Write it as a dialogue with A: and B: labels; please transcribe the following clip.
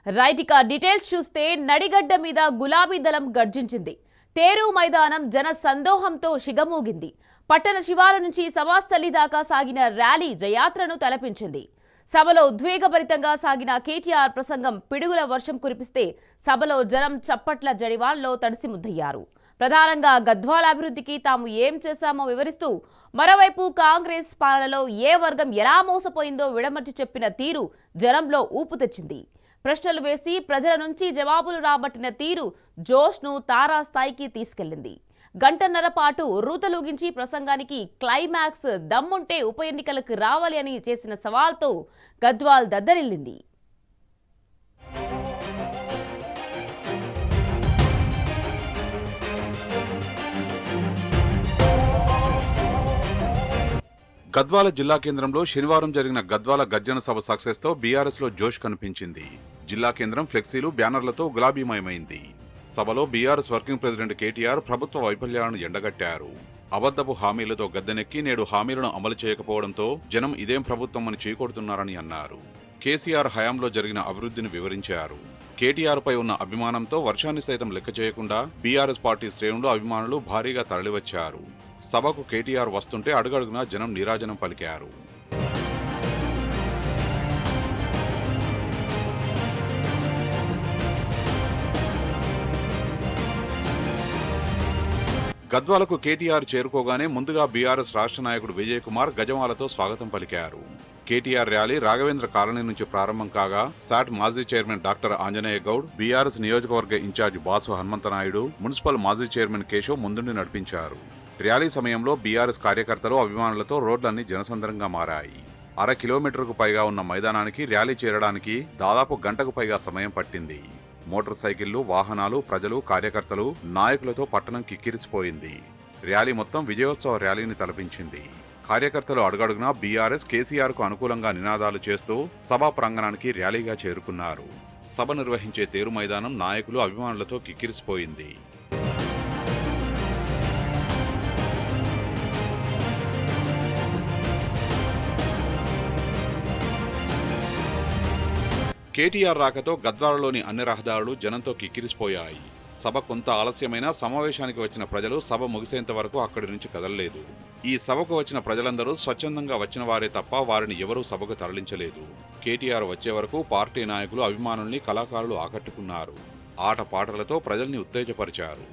A: Right, ఇక details చూస్తే నడిగడ్డ మీద గులాబీ దళం గర్జించింది. తేరు మైదానం జన సందోహంతో షిగమూగింది. పట్టణ శివారు నుంచి సభాస్థలి దాకా సాగిన ర్యాలీ జయాత్రను తలపించింది. సభలో ఉద్వేగభరితంగా సాగిన కేటీఆర్ ప్రసంగం పిడుగుల వర్షం కురిపిస్తే సభలో జనం చప్పట్ల జడివాన్లో తడిసి ముద్దయ్యారు. ప్రధానంగా గద్వాల అభివృద్ధికి తాము ఏం చేశామో వివరిస్తూ, మరోవైపు కాంగ్రెస్ పాలనలో ఏ వర్గం ఎలా మోసపోయిందో విడమర్చి చెప్పిన తీరు జనంలో ఊపు తెచ్చింది. ప్రశ్నలు వేసి ప్రజల నుంచి జవాబులు రాబట్టిన తీరు జోష్ను తారాస్థాయికి తీసుకెళ్లింది. గంటన్నర పాటు రూతలూగించి ప్రసంగానికి క్లైమాక్స్ దమ్ముంటే ఉప ఎన్నికలకు రావాలి అని చేసిన సవాల్తో గద్వాల్ దద్దరిల్లింది.
B: గద్వాల జిల్లా కేంద్రంలో శనివారం జరిగిన గద్వాల గర్జన సభ సక్సెస్ తో బీఆర్ఎస్ లో జోష్ కనిపించింది. జిల్లా కేంద్రం ఫ్లెక్సీలు, బ్యానర్లతో గులాబీమయమైంది. సభలో బీఆర్ఎస్ వర్కింగ్ ప్రెసిడెంట్ కేటీఆర్ ప్రభుత్వ వైఫల్యాలను ఎండగట్టారు. అబద్ధపు హామీలతో గద్దెనెక్కి నేడు హామీలను అమలు చేయకపోవడంతో జనం ఇదేం ప్రభుత్వం అని చీకొడుతున్నారని అన్నారు. కేసీఆర్ హయాంలో జరిగిన అభివృద్ధిని వివరించారు. కేటీఆర్ పై ఉన్న అభిమానంతో వర్షాన్ని సైతం లెక్క చేయకుండా బీఆర్ఎస్ పార్టీ శ్రేణులు, అభిమానులు భారీగా తరలివచ్చారు. సభకు కేటీఆర్ వస్తుంటే అడుగడుగునా జనం నీరాజనం పలికారు. గద్వాలకు కేటీఆర్ చేరుకోగానే ముందుగా బీఆర్ఎస్ రాష్ట్ర నాయకుడు విజయ్ కుమార్ గజమాలతో స్వాగతం పలికారు. కేటీఆర్ ర్యాలీ రాఘవేంద్ర కాలనీ నుంచి ప్రారంభం కాగా సాట్ మాజీ chairman doctor Anjaneya Goud, BRS నియోజకవర్గ ఇన్ఛార్జి బాసు హనుమంతనాయుడు, మున్సిపల్ మాజీ చైర్మన్ కేశవ్ ముందుండి నడిపించారు. ర్యాలీ సమయంలో బీఆర్ఎస్ కార్యకర్తలు, అభిమానులతో రోడ్లన్నీ జనసంద్రంగా మారాయి. 1/2 కిలోమీటర్కు పైగా ఉన్న మైదానానికి ర్యాలీ చేరడానికి దాదాపు గంటకు పైగా సమయం పట్టింది. మోటార్ సైకిళ్లు, వాహనాలు, ప్రజలు, కార్యకర్తలు, నాయకులతో పట్టణం కిక్కిరిసిపోయింది. ర్యాలీ మొత్తం విజయోత్సవ ర్యాలీని తలపించింది. కార్యకర్తలు అడుగడుగునా బీఆర్ఎస్, కేసీఆర్ కు అనుకూలంగా నినాదాలు చేస్తూ సభా ప్రాంగణానికి ర్యాలీగా చేరుకున్నారు. సభ నిర్వహించే తేరు మైదానం నాయకులు, అభిమానులతో కిక్కిరిసిపోయింది. కేటీఆర్ రాకతో గద్వాలలోని అన్ని రహదారులు జనంతో కిక్కిరిసిపోయాయి. సభ కొంత ఆలస్యమైనా సమావేశానికి వచ్చిన ప్రజలు సభ ముగిసేంత వరకు అక్కడి నుంచి కదలలేదు. ఈ సభకు వచ్చిన ప్రజలందరూ స్వచ్ఛందంగా వచ్చిన వారే తప్ప వారిని ఎవరూ సభకు తరలించలేదు. కేటీఆర్ వచ్చే వరకు పార్టీ నాయకులు, అభిమానుల్ని, కళాకారులు ఆకట్టుకున్నారు. ఆటపాటలతో ప్రజల్ని ఉత్తేజపరిచారు.